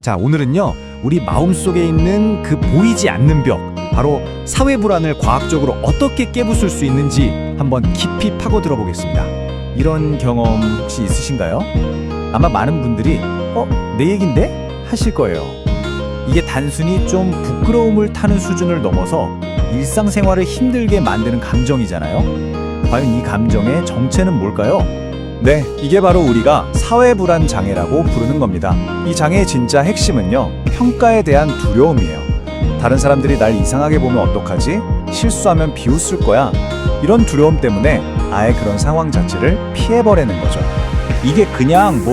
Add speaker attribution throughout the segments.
Speaker 1: 자, 오늘은요, 우리 마음속에 있는 그 보이지 않는 벽, 바로 사회 불안을 과학적으로 어떻게 깨부술 수 있는지 한번 깊이 파고들어 보겠습니다. 이런 경험 혹시 있으신가요? 아마 많은 분들이 내 얘긴데? 하실 거예요. 이게 단순히 좀 부끄러움을 타는 수준을 넘어서 일상생활을 힘들게 만드는 감정이잖아요. 과연 이 감정의 정체는 뭘까요? 네, 이게 바로 우리가 사회불안 장애라고 부르는 겁니다. 이 장애의 진짜 핵심은요, 평가에 대한 두려움이에요. 다른 사람들이 날 이상하게 보면 어떡하지? 실수하면 비웃을 거야. 이런 두려움 때문에 아예 그런 상황 자체를 피해버리는 거죠. 이게 그냥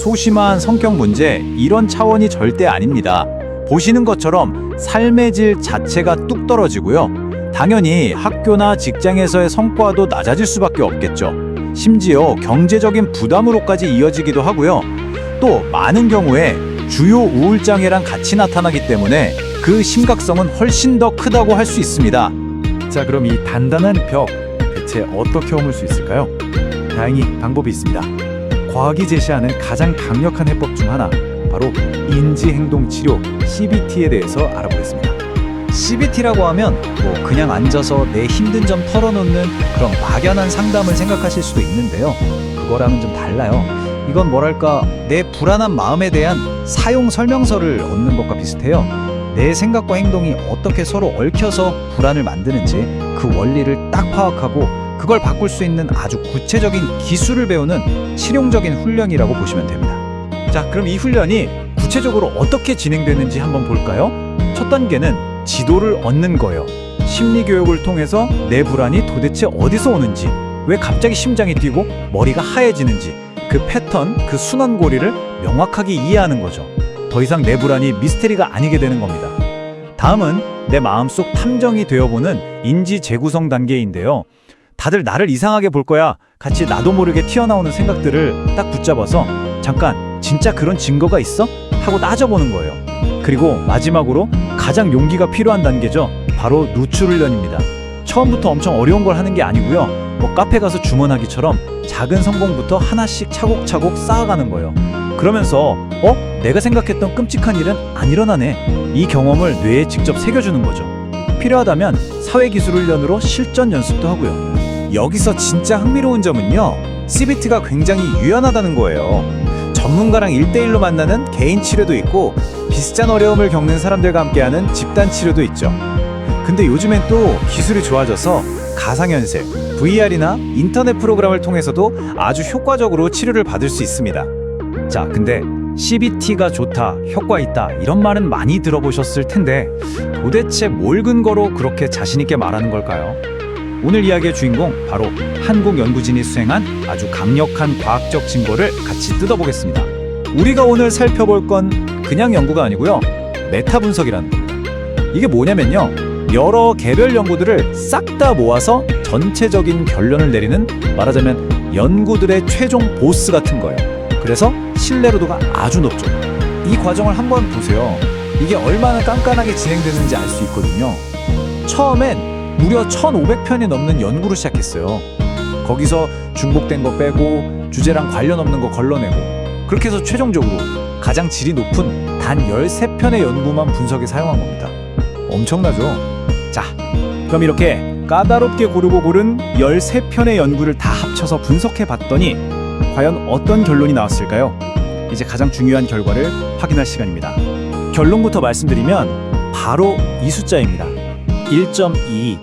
Speaker 1: 소심한 성격 문제 이런 차원이 절대 아닙니다. 보시는 것처럼 삶의 질 자체가 뚝 떨어지고요. 당연히 학교나 직장에서의 성과도 낮아질 수밖에 없겠죠. 심지어 경제적인 부담으로까지 이어지기도 하고요. 또 많은 경우에 주요 우울장애랑 같이 나타나기 때문에 그 심각성은 훨씬 더 크다고 할 수 있습니다. 자, 그럼 이 단단한 벽 대체 어떻게 허물 수 있을까요? 다행히 방법이 있습니다. 과학이 제시하는 가장 강력한 해법 중 하나, 바로 인지행동치료 CBT에 대해서 알아보겠습니다. CBT라고 하면 그냥 앉아서 내 힘든 점 털어놓는 그런 막연한 상담을 생각하실 수도 있는데요. 그거랑은 좀 달라요. 이건 뭐랄까, 내 불안한 마음에 대한 사용 설명서를 얻는 것과 비슷해요. 내 생각과 행동이 어떻게 서로 얽혀서 불안을 만드는지 그 원리를 딱 파악하고 그걸 바꿀 수 있는 아주 구체적인 기술을 배우는 실용적인 훈련이라고 보시면 됩니다. 자, 그럼 이 훈련이 구체적으로 어떻게 진행되는지 한번 볼까요? 첫 단계는 지도를 얻는 거예요. 심리교육을 통해서 내 불안이 도대체 어디서 오는지, 왜 갑자기 심장이 뛰고 머리가 하얘지는지, 그 패턴, 그 순환고리를 명확하게 이해하는 거죠. 더 이상 내 불안이 미스테리가 아니게 되는 겁니다. 다음은 내 마음속 탐정이 되어보는 인지 재구성 단계인데요. 다들 나를 이상하게 볼 거야. 같이 나도 모르게 튀어나오는 생각들을 딱 붙잡아서 잠깐, 진짜 그런 증거가 있어? 하고 따져보는 거예요. 그리고 마지막으로 가장 용기가 필요한 단계죠. 바로 누출 훈련입니다. 처음부터 엄청 어려운 걸 하는 게 아니고요. 카페 가서 주문하기처럼 작은 성공부터 하나씩 차곡차곡 쌓아가는 거예요. 그러면서 내가 생각했던 끔찍한 일은 안 일어나네. 이 경험을 뇌에 직접 새겨주는 거죠. 필요하다면 사회기술 훈련으로 실전 연습도 하고요. 여기서 진짜 흥미로운 점은요, CBT가 굉장히 유연하다는 거예요. 전문가랑 1대1로 만나는 개인 치료도 있고 비슷한 어려움을 겪는 사람들과 함께하는 집단 치료도 있죠. 근데 요즘엔 또 기술이 좋아져서 가상현실, VR이나 인터넷 프로그램을 통해서도 아주 효과적으로 치료를 받을 수 있습니다. 자, 근데 CBT가 좋다, 효과 있다 이런 말은 많이 들어보셨을 텐데 도대체 뭘 근거로 그렇게 자신있게 말하는 걸까요? 오늘 이야기의 주인공, 바로 한국 연구진이 수행한 아주 강력한 과학적 증거를 같이 뜯어보겠습니다. 우리가 오늘 살펴볼 건 그냥 연구가 아니고요, 메타 분석이라는 겁니다. 이게 뭐냐면요, 여러 개별 연구들을 싹 다 모아서 전체적인 결론을 내리는, 말하자면 연구들의 최종 보스 같은 거예요. 그래서 신뢰도가 아주 높죠. 이 과정을 한번 보세요. 이게 얼마나 깐깐하게 진행되는지 알 수 있거든요. 처음엔 무려 1,500편이 넘는 연구를 시작했어요. 거기서 중복된 거 빼고 주제랑 관련 없는 거 걸러내고, 그렇게 해서 최종적으로 가장 질이 높은 단 13편의 연구만 분석에 사용한 겁니다. 엄청나죠? 자, 그럼 이렇게 까다롭게 고르고 고른 13편의 연구를 다 합쳐서 분석해 봤더니 과연 어떤 결론이 나왔을까요? 이제 가장 중요한 결과를 확인할 시간입니다. 결론부터 말씀드리면 바로 이 숫자입니다. 1.2.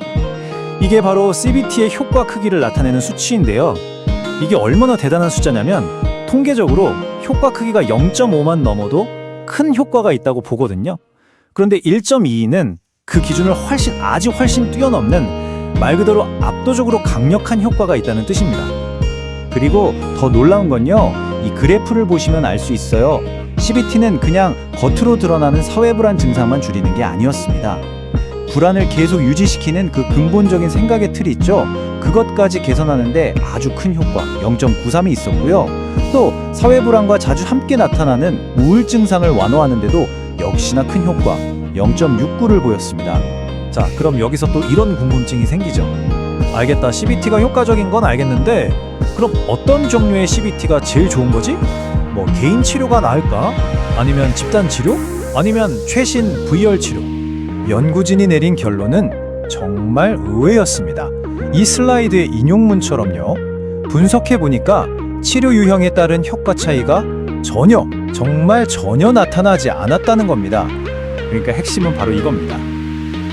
Speaker 1: 이게 바로 CBT의 효과 크기를 나타내는 수치인데요. 이게 얼마나 대단한 숫자냐면 통계적으로 효과 크기가 0.5만 넘어도 큰 효과가 있다고 보거든요. 그런데 1.2는 그 기준을 아주 훨씬 뛰어넘는, 말 그대로 압도적으로 강력한 효과가 있다는 뜻입니다. 그리고 더 놀라운 건요, 이 그래프를 보시면 알 수 있어요. CBT는 그냥 겉으로 드러나는 사회불안 증상만 줄이는 게 아니었습니다. 불안을 계속 유지시키는 그 근본적인 생각의 틀이 있죠. 그것까지 개선하는데 아주 큰 효과 0.93이 있었고요. 또 사회불안과 자주 함께 나타나는 우울증상을 완화하는데도 역시나 큰 효과 0.69를 보였습니다. 자, 그럼 여기서 또 이런 궁금증이 생기죠. 알겠다, CBT가 효과적인 건 알겠는데 그럼 어떤 종류의 CBT가 제일 좋은 거지? 뭐 개인 치료가 나을까? 아니면 집단 치료? 아니면 최신 VR 치료? 연구진이 내린 결론은 정말 의외였습니다. 이 슬라이드의 인용문처럼요. 분석해보니까 치료 유형에 따른 효과 차이가 정말 전혀 나타나지 않았다는 겁니다. 그러니까 핵심은 바로 이겁니다.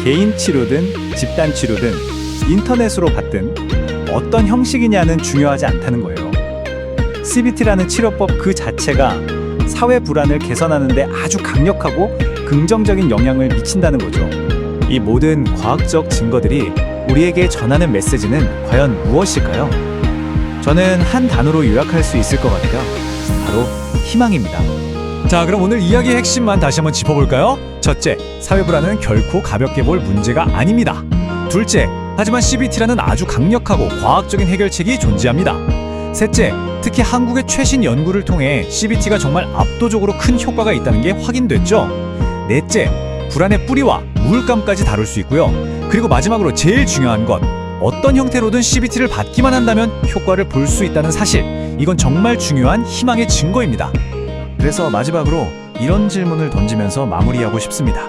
Speaker 1: 개인 치료든 집단 치료든 인터넷으로 받든 어떤 형식이냐는 중요하지 않다는 거예요. CBT라는 치료법 그 자체가 사회 불안을 개선하는 데 아주 강력하고 긍정적인 영향을 미친다는 거죠. 이 모든 과학적 증거들이 우리에게 전하는 메시지는 과연 무엇일까요? 저는 한 단어로 요약할 수 있을 것 같아요. 바로 희망입니다. 자, 그럼 오늘 이야기의 핵심만 다시 한번 짚어볼까요? 첫째, 사회 불안은 결코 가볍게 볼 문제가 아닙니다. 둘째, 하지만 CBT라는 아주 강력하고 과학적인 해결책이 존재합니다. 셋째, 특히 한국의 최신 연구를 통해 CBT가 정말 압도적으로 큰 효과가 있다는 게 확인됐죠. 넷째, 불안의 뿌리와 우울감까지 다룰 수 있고요. 그리고 마지막으로 제일 중요한 것, 어떤 형태로든 CBT를 받기만 한다면 효과를 볼 수 있다는 사실, 이건 정말 중요한 희망의 증거입니다. 그래서 마지막으로 이런 질문을 던지면서 마무리하고 싶습니다.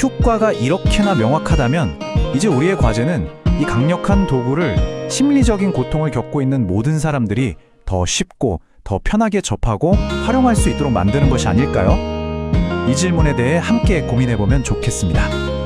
Speaker 1: 효과가 이렇게나 명확하다면 이제 우리의 과제는 이 강력한 도구를 심리적인 고통을 겪고 있는 모든 사람들이 더 쉽고 더 편하게 접하고 활용할 수 있도록 만드는 것이 아닐까요? 이 질문에 대해 함께 고민해보면 좋겠습니다.